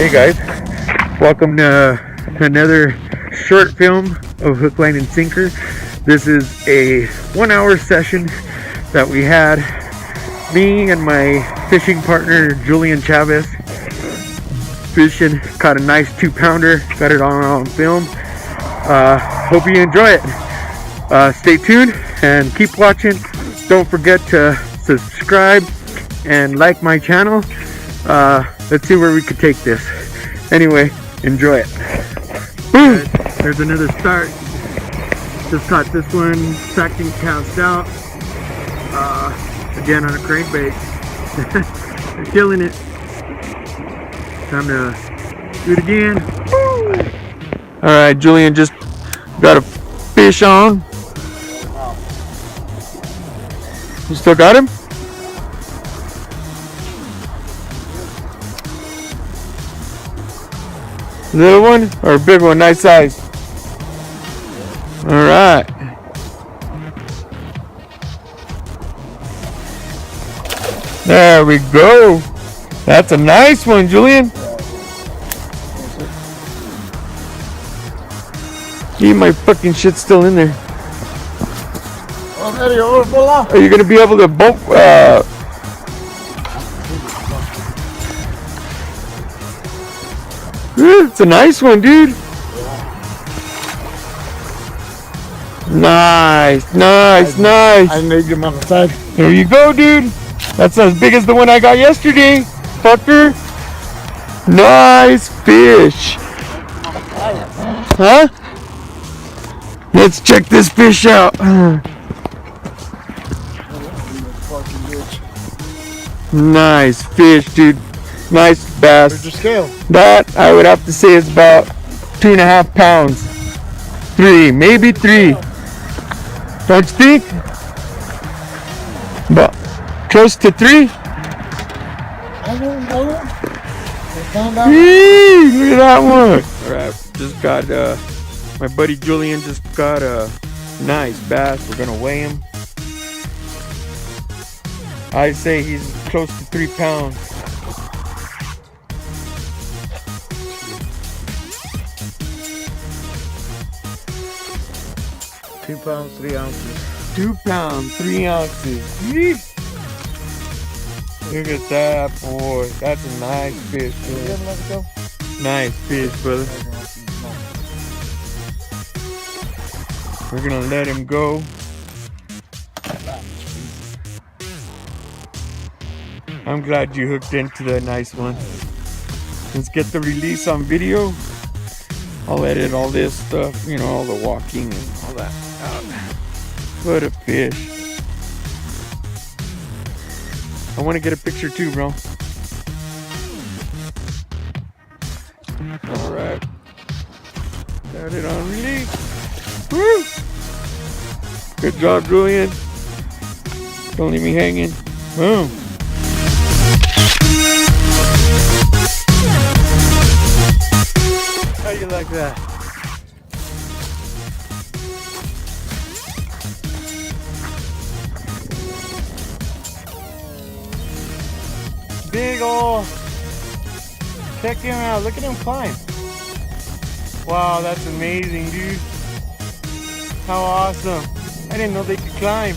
Hey guys, welcome to another short film of Hook, Line, and Sinker. This is a 1 hour session that we had, me and my fishing partner Julian Chavez, fishing, caught a nice 2-pounder, got it on film. Hope you enjoy it. Stay tuned and keep watching. Don't forget to subscribe and like my channel. Let's see where we could take this. Anyway, enjoy it. Boom! There's another start. Just caught this one, tracking cast out. Again on a crankbait. They're killing it. Time to do it again. Alright, Julian just got a fish on. You still got him? Little one or a big one? Nice size. Alright. There we go. That's a nice one, Julian. My fucking shit's still in there. Are you gonna be able to boat? It's a nice one, dude. Nice. I made him on the side. There you go, dude. That's as big as the one I got yesterday, fucker. Nice fish. Huh? Let's check this fish out. Nice fish, dude. Nice bass. Where's your scale? That I would have to say is about 2.5 pounds. 3, maybe 3. Don't you think? But close to 3. I don't know. Look at that one. Alright, just got my buddy Julian just got a nice bass. We're gonna weigh him. I'd say he's close to 3 pounds. 2 pounds, 3 ounces. 2 pounds, 3 ounces. Yeesh. Look at that, boy. That's a nice fish, brother. Nice fish, brother. We're gonna let him go. I'm glad you hooked into the nice one. Let's get the release on video. I'll edit all this stuff, you know, all the walking and all that out. What a fish. I want to get a picture too, bro. Alright. Got it on release. Woo! Good job, Julian. Don't leave me hanging. Boom. How you like that? Big ol'. Check him out. Look at him climb. Wow, that's amazing, dude. How awesome. I didn't know they could climb.